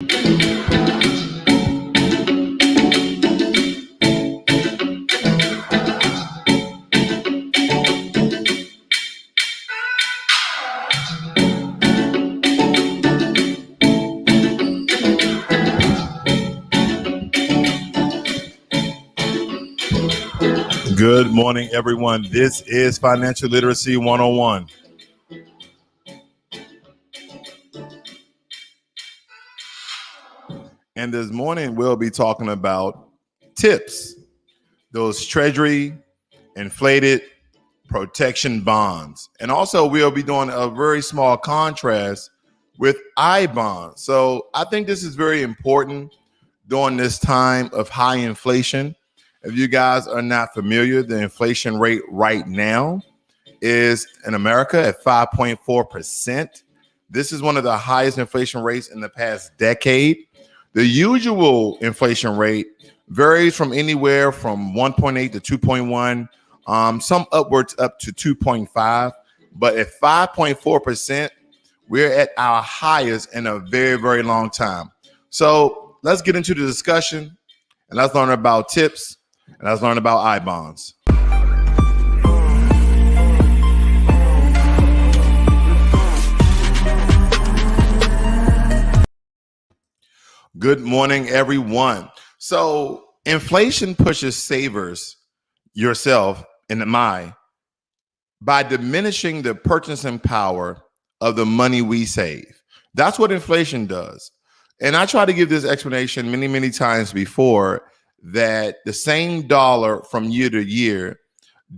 Good morning, everyone. This is Financial Literacy 101. And this morning, we'll be talking about tips, those Treasury inflated protection bonds. And also, we'll be doing a very small contrast with I bonds. So I think this is very important during this time of high inflation. If you guys are not familiar, the inflation rate right now is in America at 5.4%. This is one of the highest inflation rates in the past decade. The usual inflation rate varies from anywhere from 1.8 to 2.1, some upwards up to 2.5. But at 5.4%, we're at our highest in a very, very long time. So let's get into the discussion and let's learn about tips and let's learn about I bonds. Good morning, everyone. So inflation pushes savers, yourself and by diminishing the purchasing power of the money we save. That's what inflation does. And I try to give this explanation many, many times before, that the same dollar from year to year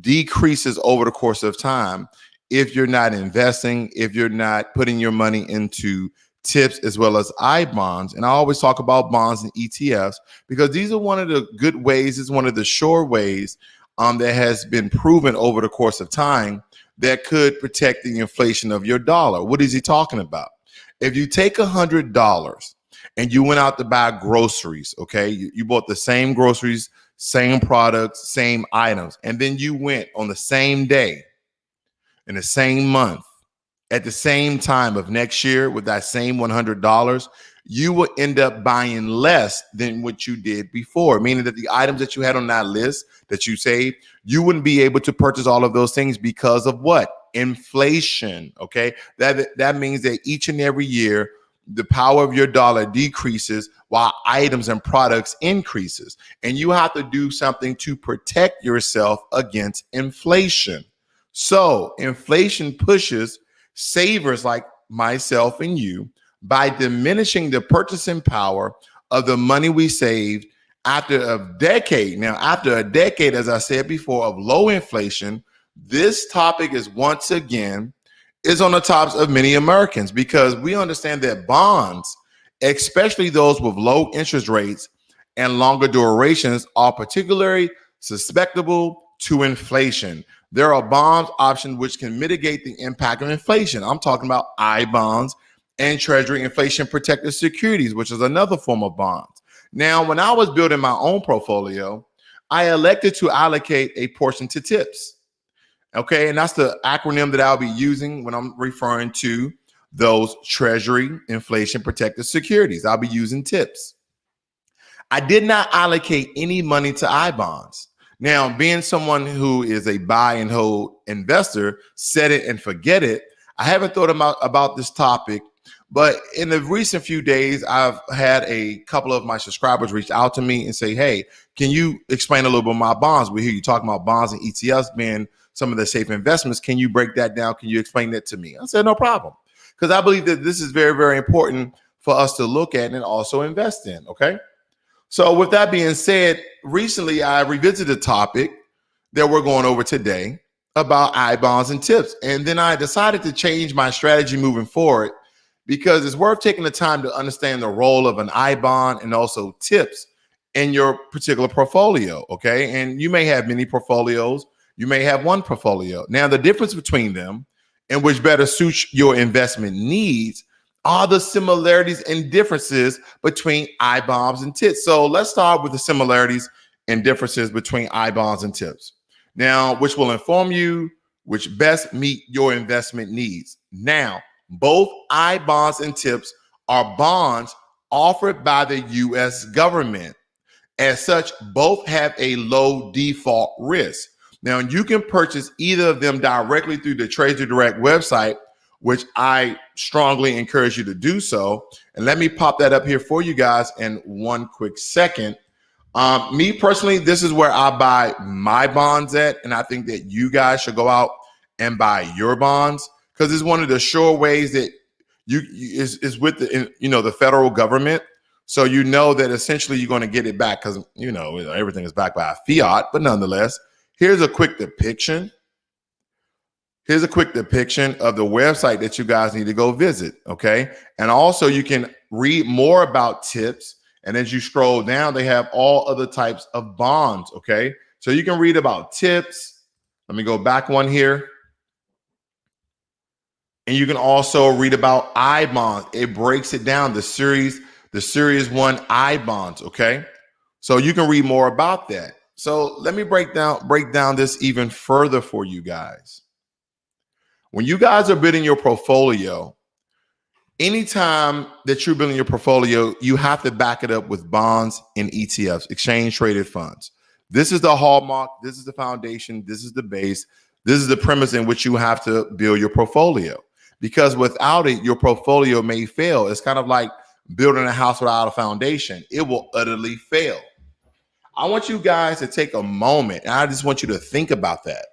decreases over the course of time if you're not investing, if you're not putting your money into tips as well as I bonds. And I always talk about bonds and ETFs because these are one of the good ways, it's one of the sure ways that has been proven over the course of time that could protect the inflation of your dollar. What is he talking about? If you take $100 and you went out to buy groceries, okay, you bought the same groceries, same products, same items, and then you went on the same day in the same month at the same time of next year with that same $100, you will end up buying less than what you did before, meaning that the items that you had on that list that you saved, you wouldn't be able to purchase all of those things because of what? Inflation, okay? That means that each and every year, the power of your dollar decreases while items and products increases. And you have to do something to protect yourself against inflation. So inflation pushes savers like myself and you by diminishing the purchasing power of the money we saved after a decade. Now, after a decade, as I said before, of low inflation, this topic is once again is on the tops of many Americans because we understand that bonds, especially those with low interest rates and longer durations, are particularly susceptible to inflation. There are bond options which can mitigate the impact of inflation. I'm talking about I bonds and Treasury inflation protected securities, which is another form of bonds. Now, when I was building my own portfolio, I elected to allocate a portion to tips. Okay, and that's the acronym that I'll be using when I'm referring to those Treasury inflation protected securities. I'll be using tips. I did not allocate any money to I bonds. Now, being someone who is a buy and hold investor, set it and forget it, I haven't thought about this topic, but in the recent few days, I've had a couple of my subscribers reach out to me and say, hey, can you explain a little bit about bonds? We hear you talking about bonds and ETFs being some of the safe investments. Can you break that down? Can you explain that to me? I said, no problem. Because I believe that this is very, very important for us to look at and also invest in, okay? So with that being said, recently I revisited a topic that we're going over today about I bonds and tips. And then I decided to change my strategy moving forward because it's worth taking the time to understand the role of an I bond and also tips in your particular portfolio, okay? And you may have many portfolios. You may have one portfolio. Now, the difference between them and which better suits your investment needs are the similarities and differences between I bonds and tips. So let's start with the similarities and differences between I bonds and tips. Now, which will inform you which best meet your investment needs. Now, both I bonds and tips are bonds offered by the US government. As such, both have a low default risk. Now, you can purchase either of them directly through the Treasury Direct website, which I strongly encourage you to do so. And let me pop that up here for you guys in one quick second. Me personally, this is where I buy my bonds at, and I think that you guys should go out and buy your bonds, because it's one of the sure ways that is with the federal government. So you know that essentially you're going to get it back, because everything is backed by a fiat. But nonetheless, here's a quick depiction. Here's a quick depiction of the website that you guys need to go visit. Okay, and also you can read more about tips. And as you scroll down, they have all other types of bonds. Okay, so you can read about tips. Let me go back one here. And you can also read about I bonds. It breaks it down, the series 1 I bonds. Okay, so you can read more about that. So let me break down this even further for you guys. When you guys are building your portfolio, anytime that you're building your portfolio, you have to back it up with bonds and ETFs, exchange traded funds. This is the hallmark. This is the foundation. This is the base. This is the premise in which you have to build your portfolio, because without it, your portfolio may fail. It's kind of like building a house without a foundation. It will utterly fail. I want you guys to take a moment, and I just want you to think about that.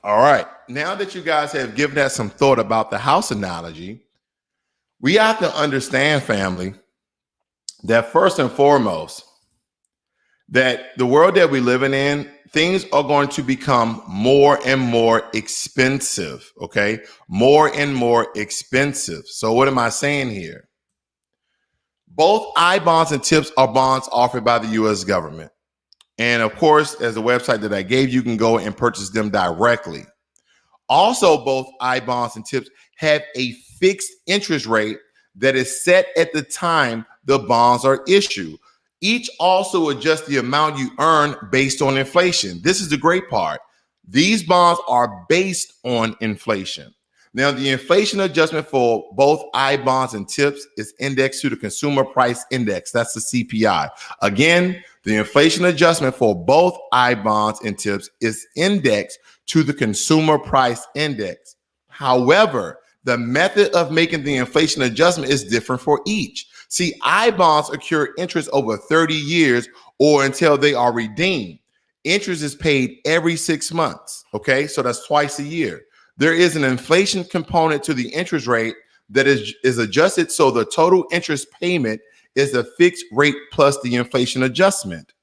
All right. Now that you guys have given that some thought about the house analogy, we have to understand, family, that first and foremost, that the world that we're living in, things are going to become more and more expensive. Okay. More and more expensive. So what am I saying here? Both I bonds and tips are bonds offered by the US government. And of course, as the website that I gave, you can go and purchase them directly. Also, both I bonds and tips have a fixed interest rate that is set at the time the bonds are issued. Each also adjusts the amount you earn based on inflation. This is the great part. These bonds are based on inflation. Now, the inflation adjustment for both I bonds and tips is indexed to the consumer price index. That's the CPI. Again, the inflation adjustment for both I bonds and tips is indexed to the consumer price index. However, the method of making the inflation adjustment is different for each. See, I bonds accrue interest over 30 years or until they are redeemed. Interest is paid every 6 months. Okay, so that's twice a year. There is an inflation component to the interest rate that is adjusted, so the total interest payment is the fixed rate plus the inflation adjustment.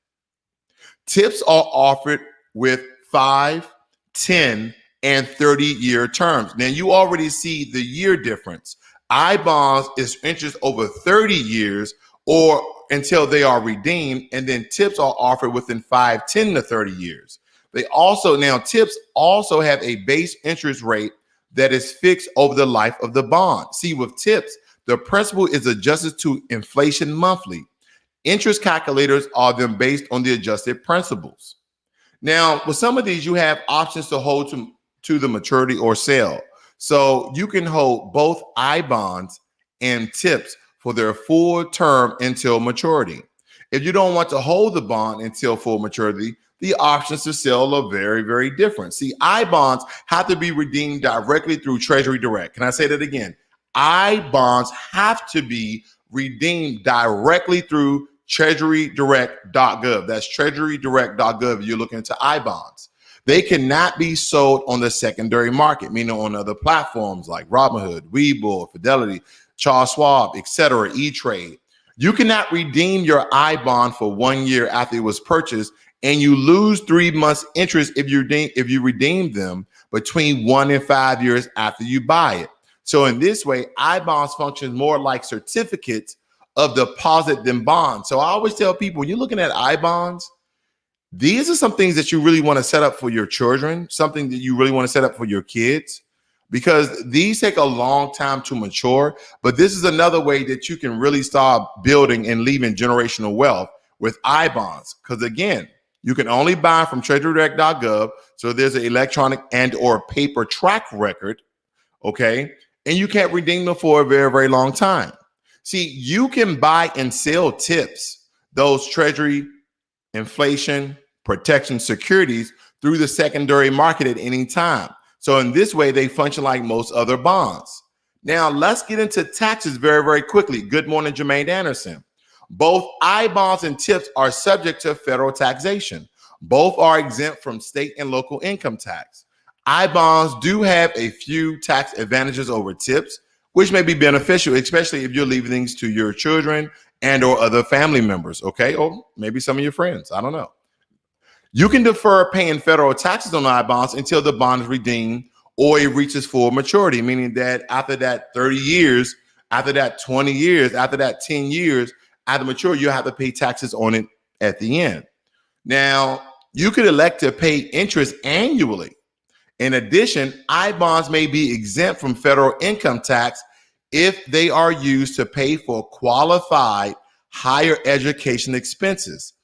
Tips are offered with 5, 10, and 30-year terms. Now, you already see the year difference. I bonds is interest over 30 years or until they are redeemed, and then tips are offered within 5, 10 to 30 years. Tips also have a base interest rate that is fixed over the life of the bond. See, with tips, the principal is adjusted to inflation monthly. Interest calculators are then based on the adjusted principals. Now, with some of these, you have options to hold to the maturity or sale. So you can hold both I bonds and tips for their full term until maturity. If you don't want to hold the bond until full maturity, the options to sell are very, very different. See, I bonds have to be redeemed directly through Treasury Direct. Can I say that again? I bonds have to be redeemed directly through treasurydirect.gov. That's treasurydirect.gov. You're looking into I bonds. They cannot be sold on the secondary market, meaning on other platforms like Robinhood, WeBull, Fidelity, Charles Schwab, etc., E-Trade. You cannot redeem your I bond for 1 year after it was purchased, and you lose 3 months interest if you redeem them between 1 and 5 years after you buy it. So in this way, I bonds function more like certificates of deposit than bonds. So I always tell people, when you're looking at I bonds, these are some things that you really want to set up for your children, something that you really want to set up for your kids, because these take a long time to mature. But this is another way that you can really start building and leaving generational wealth with I bonds. Because again, You can only buy from treasurydirect.gov. So there's an electronic and or paper track record. Okay. And you can't redeem them for a very, very long time. See, you can buy and sell tips, those Treasury inflation protection securities, through the secondary market at any time. So in this way, they function like most other bonds. Now, let's get into taxes very, very quickly. Good morning, Jermaine Anderson. Both I bonds and tips are subject to federal taxation. Both are exempt from state and local income tax. I bonds do have a few tax advantages over tips, which may be beneficial, especially if you're leaving things to your children and or other family members, okay? Or maybe some of your friends, I don't know. You can defer paying federal taxes on I bonds until the bond is redeemed or it reaches full maturity, meaning that after that 30 years, after that 20 years, after that 10 years, after mature, you'll have to pay taxes on it at the end. Now, you could elect to pay interest annually. In addition, I bonds may be exempt from federal income tax if they are used to pay for qualified higher education expenses.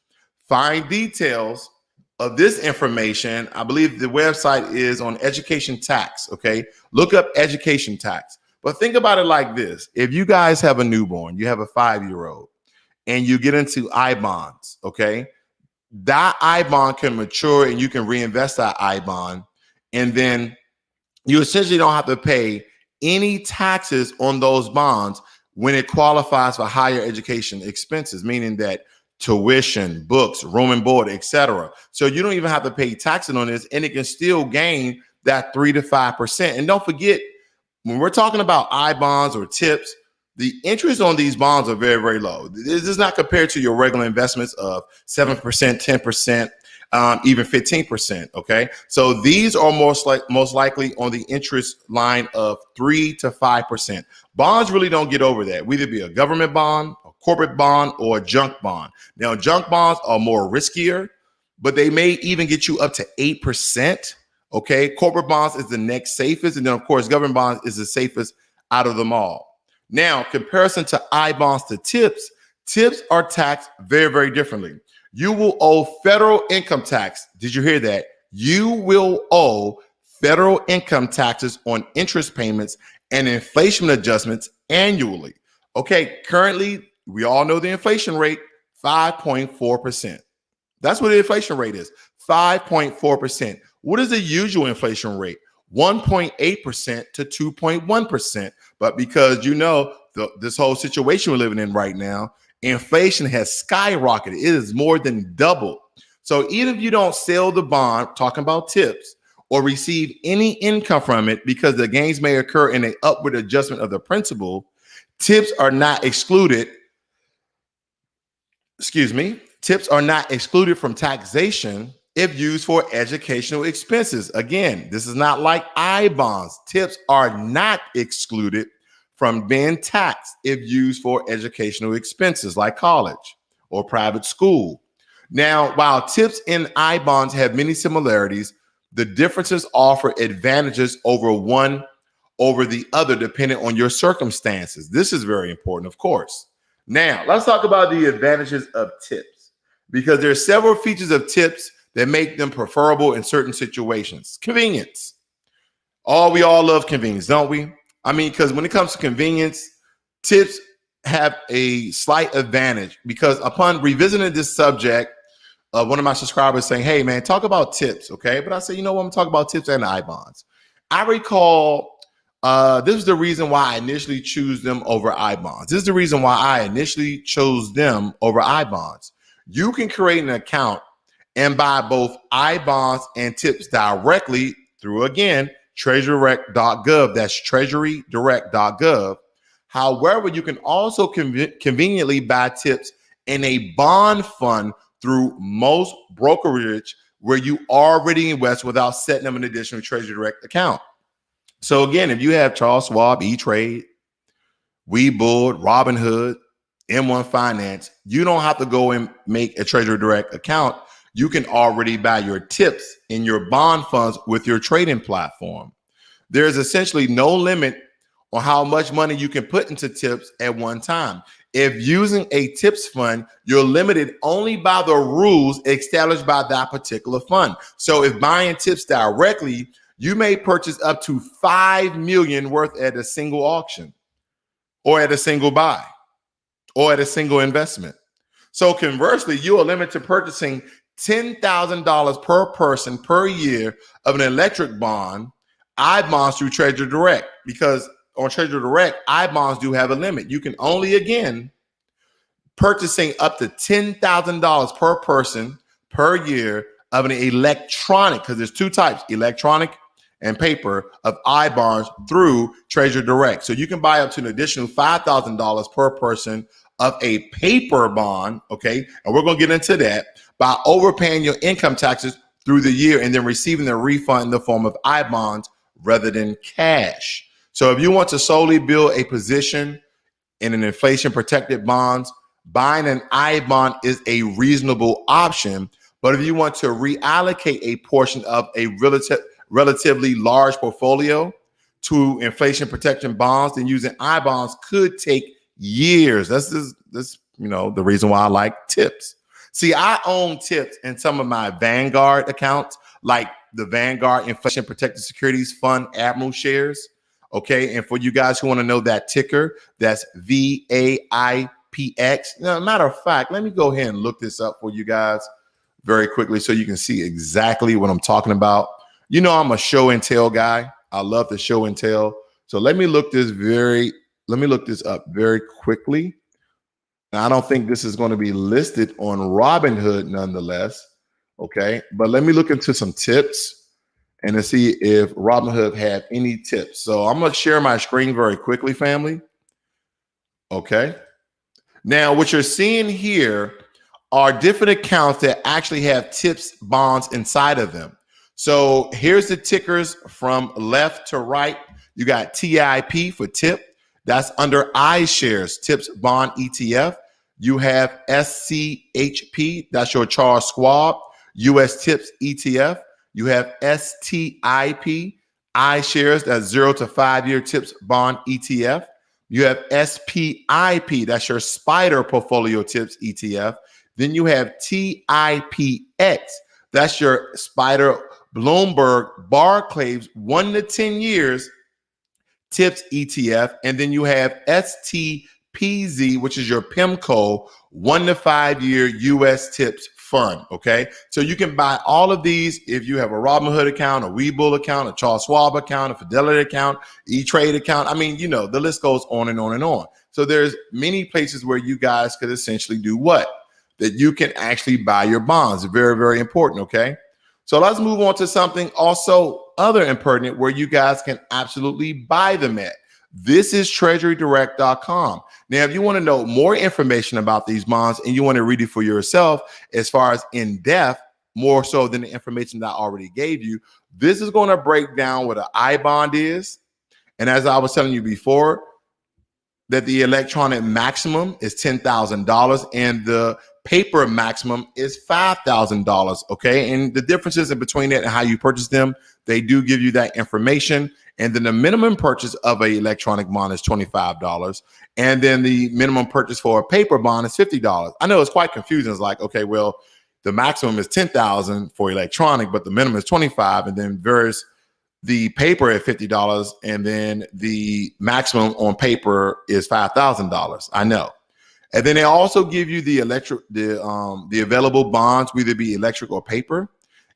Find details of this information. I believe the website is on education tax. Okay. Look up education tax. But think about it like this. If you guys have a newborn, you have a 5-year-old, and you get into I bonds, okay, that I bond can mature and you can reinvest that I bond. And then you essentially don't have to pay any taxes on those bonds when it qualifies for higher education expenses, meaning that tuition, books, room and board, etc. So you don't even have to pay taxes on this, and it can still gain that 3 to 5%. And don't forget, when we're talking about I bonds or tips, the interest on these bonds are very, very low. This is not compared to your regular investments of 7%, 10%, even 15%. Okay, so these are most likely on the interest line of 3 to 5%. Bonds really don't get over that. We either be a government bond, a corporate bond, or a junk bond. Now, junk bonds are more riskier, but they may even get you up to 8%. Okay, corporate bonds is the next safest, and then of course, government bonds is the safest out of them all. Now, comparison to I bonds to tips, tips are taxed very, very differently. You will owe federal income tax. Did you hear that? You will owe federal income taxes on interest payments and inflation adjustments annually. Okay, currently, we all know the inflation rate, 5.4%. That's what the inflation rate is, 5.4%. What is the usual inflation rate? 1.8% to 2.1%. But because this whole situation we're living in right now, inflation has skyrocketed. It is more than double. So even if you don't sell the bond, talking about tips, or receive any income from it because the gains may occur in an upward adjustment of the principal, tips are not excluded. Tips are not excluded from taxation if used for educational expenses. Again, this is not like I bonds. Tips are not excluded from being taxed if used for educational expenses like college or private school. Now, while tips and I bonds have many similarities, the differences offer advantages over one over the other depending on your circumstances. This is very important, of course. Now, let's talk about the advantages of tips, because there are several features of tips that make them preferable in certain situations. Convenience. We all love convenience, don't we? I mean, because when it comes to convenience, tips have a slight advantage, because upon revisiting this subject, one of my subscribers saying, hey, man, talk about tips, okay? But I said, you know what? I'm going to talk about tips and I bonds. I recall this is the reason why I initially choose them over I bonds. This is the reason why I initially chose them over I bonds. You can create an account and buy both I bonds and tips directly through, again, treasurydirect.gov. That's treasurydirect.gov. However, you can also conveniently buy tips in a bond fund through most brokerage where you already invest without setting up an additional Treasury Direct account. So again, if you have Charles Schwab, E-Trade, WeBull, Robinhood, M1 Finance, you don't have to go and make a Treasury Direct account. You can already buy your tips in your bond funds with your trading platform. There's essentially no limit on how much money you can put into tips at one time. If using a tips fund, you're limited only by the rules established by that particular fund. So if buying tips directly, you may purchase up to 5 million worth at a single auction or at a single buy or at a single investment. So conversely, you are limited to purchasing $10,000 per person per year of an electric bond, I-bonds through Treasury Direct, because on Treasury Direct, I-bonds do have a limit. You can only, again, purchasing up to $10,000 per person per year of an electronic, because there's two types, electronic and paper, of I-bonds through Treasury Direct. So you can buy up to an additional $5,000 per person of a paper bond, okay? And we're going to get into that, by overpaying your income taxes through the year and then receiving the refund in the form of I-bonds rather than cash. So if you want to solely build a position in an inflation protected bonds, buying an I-bond is a reasonable option. But if you want to reallocate a portion of a relatively large portfolio to inflation protection bonds, then using I-bonds could take years. That's the reason why I like tips. See, I own tips in some of my Vanguard accounts, like the Vanguard Inflation Protected Securities Fund Admiral shares. Okay. And for you guys who want to know that ticker, that's VAIPX. Now, matter of fact, let me go ahead and look this up for you guys very quickly so you can see exactly what I'm talking about. You know, I'm a show and tell guy. I love the show and tell. So let me look this up very quickly. Now, I don't think this is going to be listed on Robinhood nonetheless. Okay. But let me look into some tips and to see if Robinhood have any tips. So I'm going to share my screen very quickly, family. Okay. Now, what you're seeing here are different accounts that actually have tips bonds inside of them. So here's the tickers from left to right. You got TIP for tip. That's under iShares, tips bond ETF. You have SCHP, that's your Charles Schwab, US tips ETF. You have STIP, iShares, that's 0 to 5 year tips bond ETF. You have SPIP, that's your Spider portfolio tips ETF. Then you have TIPX, that's your Spider Bloomberg Barclays 1 to 10 years tips ETF. And then you have STPZ, which is your PIMCO 1 to 5 year US tips fund. Okay. So you can buy all of these if you have a Robinhood account, a WeBull account, a Charles Schwab account, a Fidelity account, E-Trade account. I mean, you know, the list goes on and on and on. So there's many places where you guys could essentially do what? That you can actually buy your bonds. Very, very important. Okay. So let's move on to something also other impertinent where you guys can absolutely buy them at. This is treasurydirect.com. Now, if you want to know more information about these bonds and you want to read it for yourself as far as in depth, more so than the information that I already gave you, this is going to break down what an I-bond is. And as I was telling you before, that the electronic maximum is $10,000 and the paper maximum is $5,000. Okay. And the differences in between that and how you purchase them, they do give you that information. And then the minimum purchase of an electronic bond is $25. And then the minimum purchase for a paper bond is $50. I know it's quite confusing. It's like, okay, well, the maximum is $10,000 for electronic, but the minimum is $25. And then there's the paper at $50. And then the maximum on paper is $5,000. I know. And then they also give you the the available bonds, whether it be electric or paper.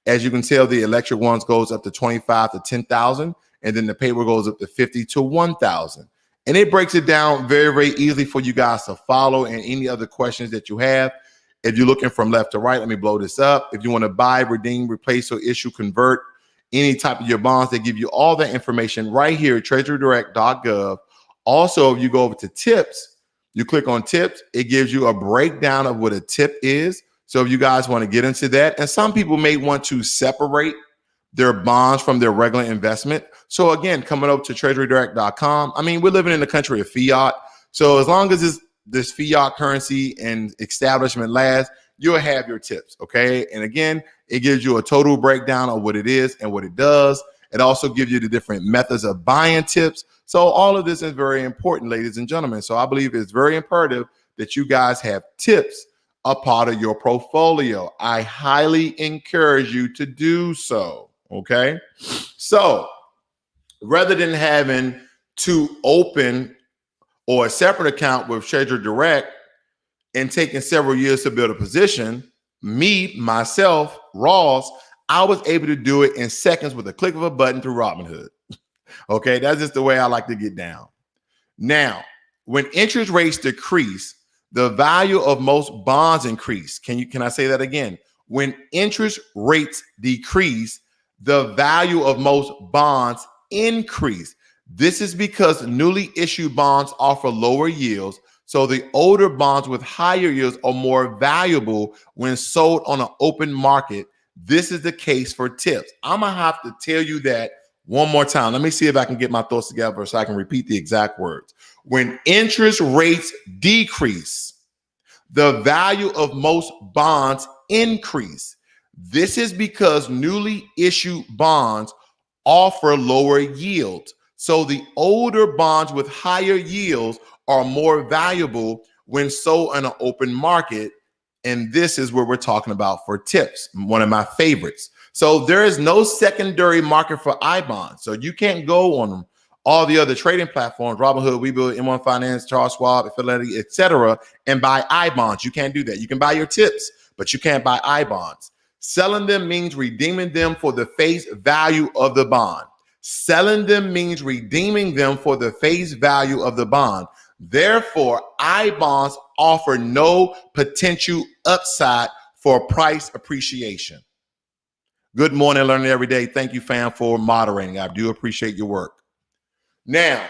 As you can tell, the electric ones goes up to 25 to 10,000, and then the paper goes up to 50 to 1,000. And it breaks it down very, very easily for you guys to follow. And any other questions that you have, if you're looking from left to right, let me blow this up. If you want to buy, redeem, replace, or issue, convert any type of your bonds, they give you all that information right here at treasurydirect.gov. Also, if you go over to tips, you click on tips, it gives you a breakdown of what a tip is. So if you guys want to get into that, and some people may want to separate their bonds from their regular investment. So again, coming over to treasurydirect.com, I mean, we're living in the country of fiat. So as long as this fiat currency and establishment lasts, you'll have your tips. Okay. And again, it gives you a total breakdown of what it is and what it does. It also gives you the different methods of buying tips. So all of this is very important, ladies and gentlemen. So I believe it's very imperative that you guys have tips a part of your portfolio. I highly encourage you to do so. Okay. So rather than having to open or a separate account with Treasury Direct and taking several years to build a position, myself, Ross, I was able to do it in seconds with a click of a button through Robinhood. Okay, that's just the way I like to get down. Now, when interest rates decrease, the value of most bonds increase. Can I say that again? When interest rates decrease, the value of most bonds increase. This is because newly issued bonds offer lower yields, so the older bonds with higher yields are more valuable when sold on an open market. This is the case for tips. I'm gonna have to tell you that one more time. Let me see if I can get my thoughts together so I can repeat the exact words. When interest rates decrease, the value of most bonds increase. This is because newly issued bonds offer lower yields. So the older bonds with higher yields are more valuable when sold in an open market. And this is what we're talking about for tips, one of my favorites. So there is no secondary market for I-bonds. So you can't go on all the other trading platforms, Robinhood, WeBull, M1 Finance, Charles Schwab, Fidelity, etc., and buy I-bonds. You can't do that. You can buy your tips, but you can't buy I-bonds. Selling them means redeeming them for the face value of the bond. Selling them means redeeming them for the face value of the bond. Therefore, I-bonds offer no potential upside for price appreciation. Good morning, learning every day. Thank you, fam, for moderating. I do appreciate your work. Now,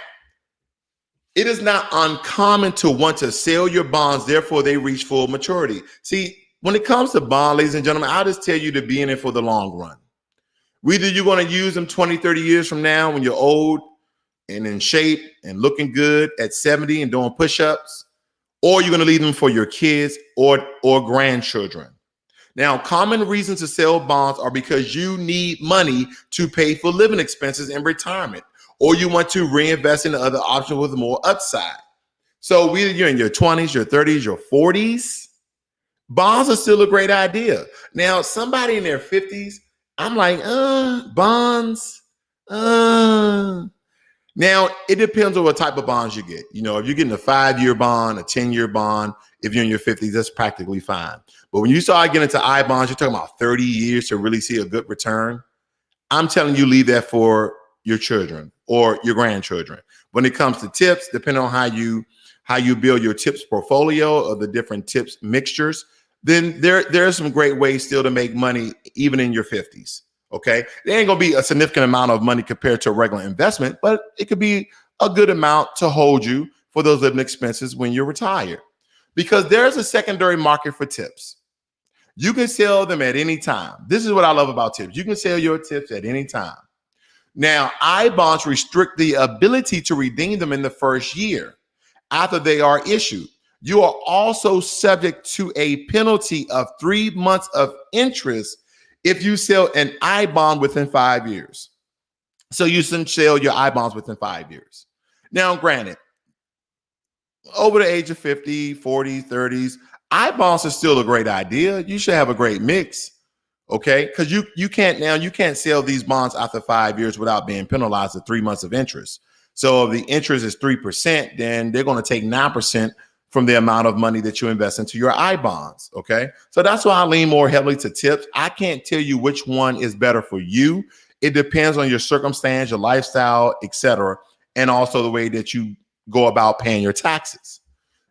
it is not uncommon to want to sell your bonds, therefore they reach full maturity. See, when it comes to bonds, ladies and gentlemen, I'll just tell you to be in it for the long run. Whether you're going to use them 20, 30 years from now when you're old and in shape and looking good at 70 and doing push-ups, or you're going to leave them for your kids or grandchildren. Now, common reasons to sell bonds are because you need money to pay for living expenses in retirement, or you want to reinvest in other options with more upside. So whether you're in your 20s, your 30s, your 40s, bonds are still a great idea. Now, somebody in their 50s, I'm like, bonds. Now, it depends on what type of bonds you get. You know, if you're getting a 5-year bond, a 10-year bond, if you're in your 50s, that's practically fine. But when you start getting into I bonds, you're talking about 30 years to really see a good return. I'm telling you, leave that for your children or your grandchildren. When it comes to tips, depending on how you build your tips portfolio of the different tips mixtures, then there are some great ways still to make money even in your 50s. Okay, there ain't gonna be a significant amount of money compared to a regular investment, but it could be a good amount to hold you for those living expenses when you're retired. Because there's a secondary market for tips. You can sell them at any time. This is what I love about tips. You can sell your tips at any time. Now, I-bonds restrict the ability to redeem them in the first year after they are issued. You are also subject to a penalty of 3 months of interest if you sell an I-bond within 5 years. So you can sell your I-bonds within 5 years. Now, granted, over the age of 50, 40, 30s, I-bonds are still a great idea. You should have a great mix, okay? Because you can't sell these bonds after 5 years without being penalized at 3 months of interest. So if the interest is 3%, then they're going to take 9% from the amount of money that you invest into your I-bonds, okay? So that's why I lean more heavily to tips. I can't tell you which one is better for you. It depends on your circumstance, your lifestyle, etc., and also the way that you go about paying your taxes.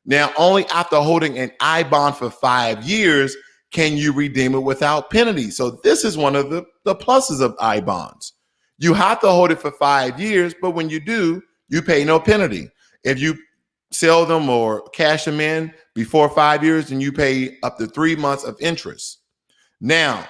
Now, only after holding an I-bond for 5 years can you redeem it without penalty. So this is one of the pluses of I-bonds. You have to hold it for 5 years, but when you do, you pay no penalty. If you sell them or cash them in before 5 years, then you pay up to 3 months of interest. Now,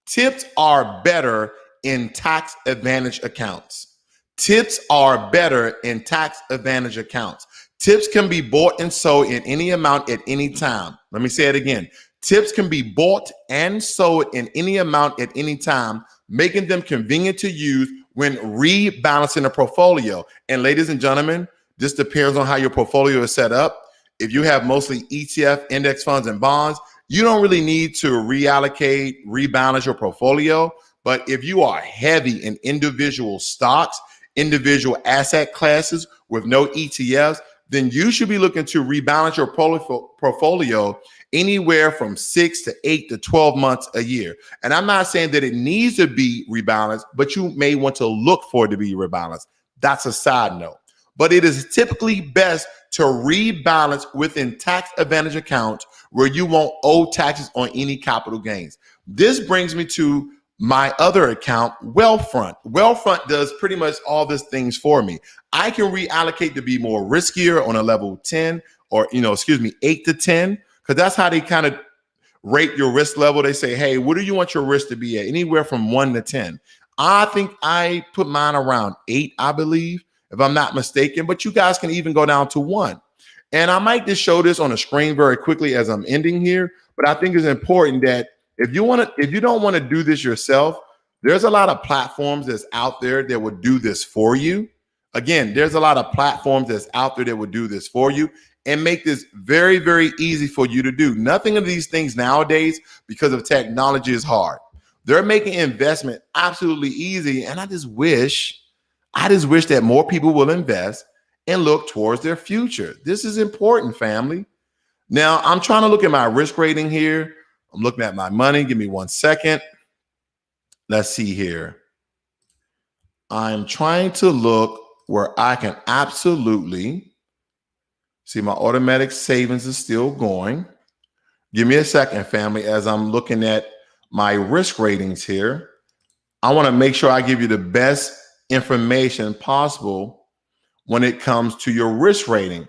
tips are better in tax advantage accounts. Tips are better in tax advantage accounts. Tips can be bought and sold in any amount at any time. Let me say it again. Tips can be bought and sold in any amount at any time, making them convenient to use when rebalancing a portfolio. And ladies and gentlemen, this depends on how your portfolio is set up. if you have mostly ETF, index funds, and bonds, you don't really need to reallocate, rebalance your portfolio. But if you are heavy in individual stocks, individual asset classes with no ETFs, then you should be looking to rebalance your portfolio anywhere from 6 to 8 to 12 months a year. And I'm not saying that it needs to be rebalanced, but you may want to look for it to be rebalanced. That's a side note. But it is typically best to rebalance within tax advantage accounts where you won't owe taxes on any capital gains. This brings me to my other account, Wealthfront. Wealthfront does pretty much all these things for me. I can reallocate to be more riskier on a level 10 or, 8 to 10, because that's how they kind of rate your risk level. They say, hey, what do you want your risk to be at? Anywhere from 1 to 10. I think I put mine around 8, I believe, if I'm not mistaken, but you guys can even go down to 1. And I might just show this on the screen very quickly as I'm ending here, but I think it's important that if you don't want to do this yourself, there's a lot of platforms that's out there that would do this for you. Again, there's a lot of platforms that's out there that would do this for you and make this very, very easy for you to do. Nothing of these things nowadays, because of technology, is hard. They're making investment absolutely easy. And I just wish that more people will invest and look towards their future. This is important, family. Now, I'm trying to look at my risk rating here. I'm looking at my money. Give me 1 second. Let's see here. I'm trying to look where I can absolutely see my automatic savings is still going. Give me a second, family, as I'm looking at my risk ratings here. I want to make sure I give you the best information possible when it comes to your risk rating.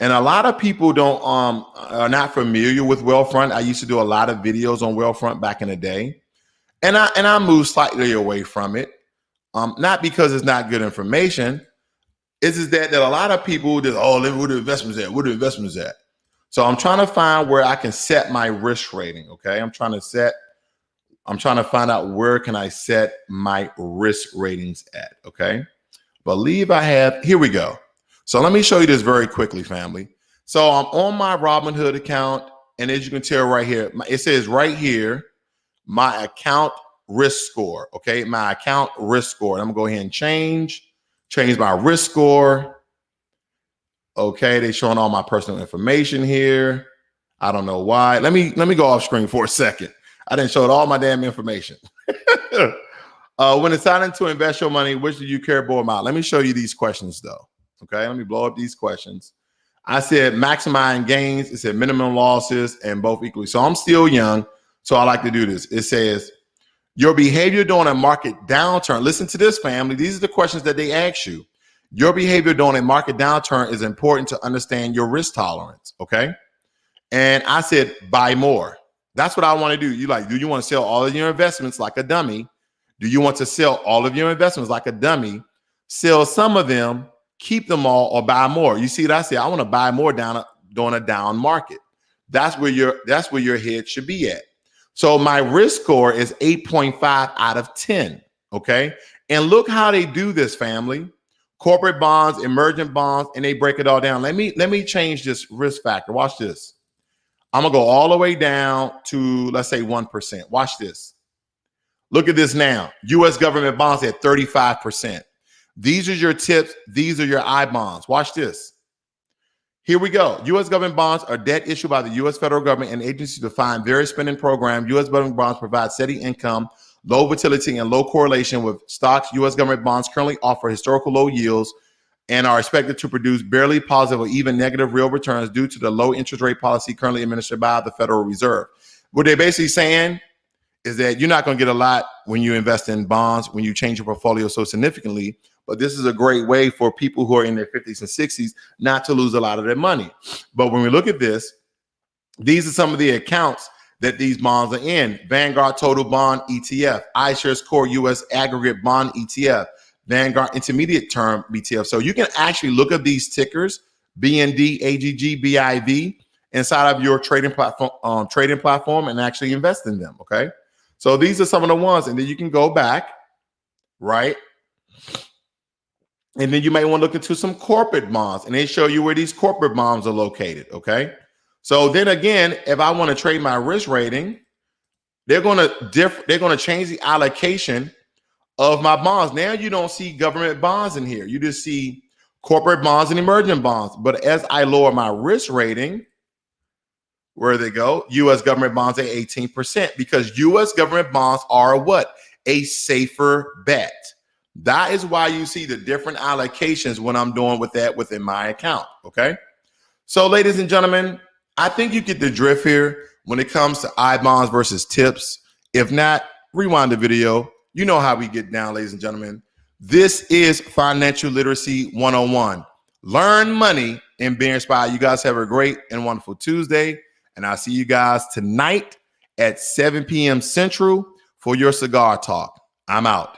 And a lot of people are not familiar with Wealthfront. I used to do a lot of videos on Wealthfront back in the day, and I moved slightly away from it. Not because it's not good information. It's just that a lot of people just, where the investments at? Where the investments at? So I'm trying to find where I can set my risk rating. Okay, I'm trying to find out where can I set my risk ratings at. Okay, believe I have. Here we go. So let me show you this very quickly, family. So I'm on my Robinhood account, and as you can tell right here, it says right here, my account risk score. Okay, my account risk score. And I'm gonna go ahead and change my risk score. Okay, they're showing all my personal information here. I don't know why. Let me go off screen for a second. I didn't show all my damn information. When deciding to invest your money, which do you care more about? Let me show you these questions though. Okay, let me blow up these questions. I said maximizing gains. It said minimum losses and both equally. So I'm still young, so I like to do this. It says your behavior during a market downturn. Listen to this, family. These are the questions that they ask you. Your behavior during a market downturn is important to understand your risk tolerance. Okay, and I said buy more. That's what I want to do. Do you want to sell all of your investments like a dummy? Do you want to sell all of your investments like a dummy? Sell some of them, keep them all, or buy more. You see what I say? I want to buy more during a down market. That's where your head should be at. So my risk score is 8.5 out of 10. Okay. And look how they do this, family. Corporate bonds, emergent bonds, and they break it all down. Let me change this risk factor. Watch this. I'm gonna go all the way down to, let's say, 1%. Watch this. Look at this now. U.S. government bonds at 35%. These are your tips. These are your I bonds. Watch this. Here we go. U.S. government bonds are debt issued by the U.S. federal government and agencies to fund various spending programs. U.S. government bonds provide steady income, low volatility, and low correlation with stocks. U.S. government bonds currently offer historical low yields and are expected to produce barely positive or even negative real returns due to the low interest rate policy currently administered by the Federal Reserve. What they're basically saying is that you're not going to get a lot when you invest in bonds, when you change your portfolio so significantly. But this is a great way for people who are in their 50s and 60s not to lose a lot of their money. But when we look at this, these are some of the accounts that these bonds are in. Vanguard Total Bond ETF, iShares Core US Aggregate Bond ETF, Vanguard Intermediate Term ETF. So you can actually look at these tickers, BND, AGG, BIV, inside of your trading platform and actually invest in them. Okay. So these are some of the ones, and then you can go back, right? And then you may want to look into some corporate bonds, and they show you where these corporate bonds are located. Okay. So then again, if I want to trade my risk rating, they're going to change the allocation of my bonds. Now you don't see government bonds in here. You just see corporate bonds and emerging bonds. But as I lower my risk rating, where they go, U.S. government bonds at 18%, because U.S. government bonds are what? A safer bet. That is why you see the different allocations when I'm doing with that within my account. Okay. So ladies and gentlemen, I think you get the drift here when it comes to I-bonds versus tips. If not, rewind the video. You know how we get down, ladies and gentlemen. This is Financial Literacy 101. Learn money and be inspired. You guys have a great and wonderful Tuesday. And I'll see you guys tonight at 7 p.m. Central for your cigar talk. I'm out.